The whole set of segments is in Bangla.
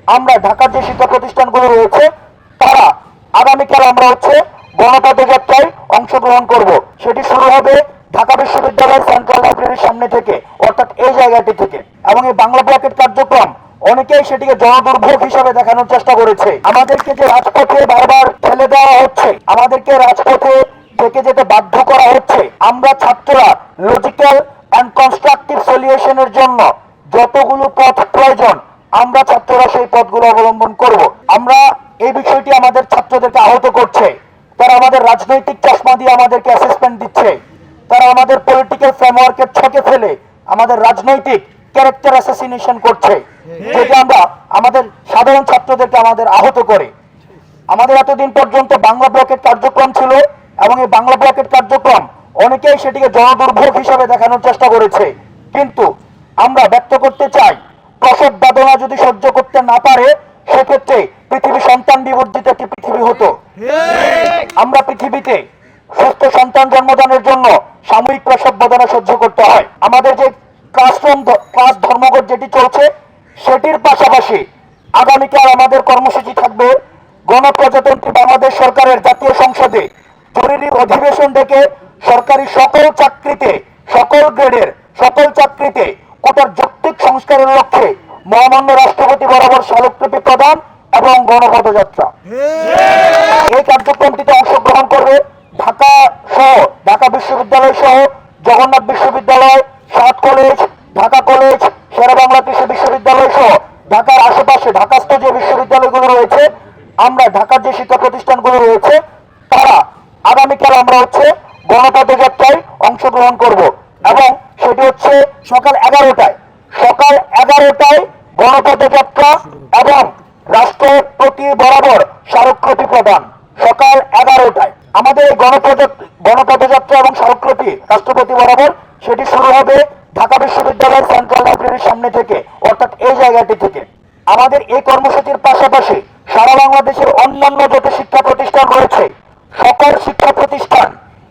আমরা ঢাকার যে শিক্ষা প্রতিষ্ঠানগুলো রয়েছে তারা আগামীকাল আমরা গণপদযাত্রায় অংশগ্রহণ করব। সেটি শুরু হবে ঢাকা বিশ্ববিদ্যালয়ের সেন্ট্রাল লাইব্রেরির সামনে থেকে, অর্থাৎ এই জায়গাটি থেকে। এবং এই বাংলা ব্লকের কার্যক্রম অনেকেই সেটিকে জনদুর্ভোগ হিসাবে দেখানোর চেষ্টা করেছে। আমাদেরকে যে রাজপথে বারবার ঠেলে দেওয়া হচ্ছে, আমাদেরকে রাজপথে থেকে যেতে বাধ্য করা হচ্ছে, আমরা ছাত্ররা লজিক্যাল অ্যান্ড কনস্ট্রাকটিভ সলিউশনের জন্য যতগুলো পথ প্রয়োজন আমরা ছাত্ররা সেই পথগুলো অবলম্বন করব। আমরা এই বিষয়টি আমাদের ছাত্রদেরকে আহত করছে। তারা আমাদের রাজনৈতিক চশমা দিয়ে আমাদেরকে অ্যাসেসমেন্ট দিচ্ছে। তারা আমাদের পলিটিক্যাল ফ্রেমওয়ার্কের ছকে ফেলে আমাদের রাজনৈতিক ক্যারেক্টার অ্যাসাসিনেশন করছে, যেটা আমরা আমাদের সাধারণ ছাত্রদেরকে আমাদের আহত করে। আমাদের এতদিন পর্যন্ত বাংলা ব্লকের কার্যক্রম ছিল এবং এই বাংলা ব্লকের কার্যক্রম অনেকেই সেটিকে জনদুর্ভোগ হিসাবে দেখানোর চেষ্টা করেছে। কিন্তু আমরা ব্যক্ত করতে চাই, প্রসব বেদনা যদি সহ্য করতে না পারে সেক্ষেত্রে পৃথিবী সন্তান বিবর্জিত একটি পৃথিবী হতো। আমরা পৃথিবীতে সুস্থ সন্তান জন্মদানের জন্য সাময়িক প্রসব বেদনা সহ্য করতে হয়। আমাদের যে ক্লাস ধর্মঘট যেটি চলছে সেটির পাশাপাশি আগামীকাল আমাদের কর্মসূচি থাকবে গণপ্রজাতন্ত্রী বাংলাদেশ সরকারের জাতীয় সংসদে জরুরি অধিবেশন ডেকে সরকারি সকল চাকরিতে, সকল গ্রেডের সকল চাকরিতে কোটার যৌক্তিক সংস্কারের লক্ষ্যে মহামান্য রাষ্ট্রপতি বরাবর স্মারকলিপি প্রদান এবং গণপদযাত্রা। এই কার্যক্রমটিতে অংশগ্রহণ করবে ঢাকা সহ, ঢাকা বিশ্ববিদ্যালয় সহ জগন্নাথ বিশ্ববিদ্যালয়, সাত কলেজ, ঢাকা কলেজ, শেরেবাংলা কৃষি বিশ্ববিদ্যালয় সহ ঢাকার আশেপাশে ঢাকাস্থ যে বিশ্ববিদ্যালয়গুলো রয়েছে, আমরা ঢাকার যে শিক্ষা প্রতিষ্ঠানগুলো রয়েছে তারা আগামীকাল আমরা গণপদযাত্রায় অংশগ্রহণ করব এবং সেটি সকাল 11টায়। সকাল 11টায় গণপদযাত্রা এবং রাষ্ট্রপতি বরাবর স্মারকলিপি প্রদান। সকাল 11টায় আমাদের এই গণপদযাত্রা এবং স্মারকলিপি রাষ্ট্রপতি বরাবর সেটি শুরু হবে ঢাকা বিশ্ববিদ্যালয়ের সেন্ট্রাল লাইব্রেরির সামনে থেকে, অর্থাৎ এই জায়গাটি থেকে। আমাদের এই কর্মসূচির পাশাপাশি সারা বাংলাদেশের অন্যান্য যত শিক্ষা প্রতিষ্ঠান রয়েছে সকল শিক্ষা প্রতিষ্ঠান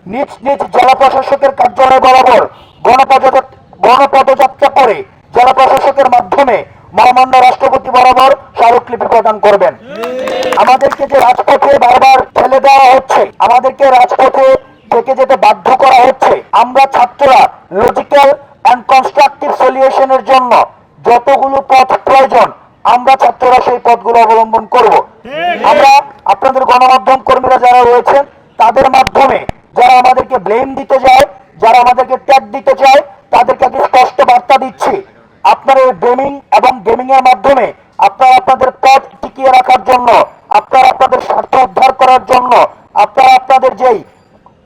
নিজ নিজ জেলা প্রশাসকের কার্যালয় বরাবর গণপদযাত্রা করে জেলা প্রশাসকের মাধ্যমে মহামান্য রাষ্ট্রপতি বরাবর স্মারকলিপি প্রদান করবেন। আমাদেরকে যে রাজপথে বারবার ঠেলে দেওয়া হচ্ছে, আমাদেরকে রাজপথে থেকে যেতে বাধ্য করা হচ্ছে, আমরা ছাত্ররা লজিক্যাল অ্যান্ড কনস্ট্রাকটিভ সলিউশনের জন্য যতগুলো পথ প্রয়োজন আমরা ছাত্ররা সেই পথগুলো অবলম্বন করব। আমরা আপনাদের গণমাধ্যম কর্মীরা যারা রয়েছেন তাদের মাধ্যমে যারা আমাদেরকে ব্লেম দিতে যায়, যারা আমাদেরকে ট্যাগ দিতে চায়, তাদেরকে একটি স্পষ্ট বার্তা দিচ্ছি, আপনারা এই ব্লেমিং এবং গেমিং এর মাধ্যমে আপনারা আপনাদের পথ টিকিয়ে রাখার জন্য, আপনারা আপনাদের স্বার্থ উদ্ধার করার জন্য, আপনারা আপনাদের যেই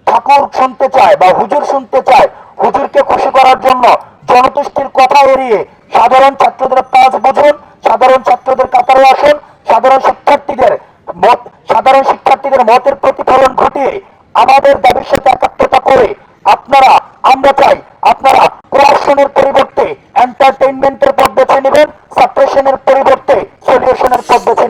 ঠাকুর শুনতে চায় বা হুজুর শুনতে চায়, হুজুরকে খুশি করার জন্য জনতুষ্টির কথা এড়িয়ে সাধারণ ছাত্রদের পাঁচ বুঝুন, সাধারণ ছাত্রদের কাতারে আসুন, সাধারণ শিক্ষার্থীদের মতের প্রতিফলন ঘটিয়ে আমাদের দাবির সাথে একাত্মতা করে আমরা চাই আপনারা কোয়াশনের পরিবর্তে এন্টারটেইনমেন্টের পথ বেছে নেবেন, সাপ্রেশনের পরিবর্তে সলিউশনের পথ বেছে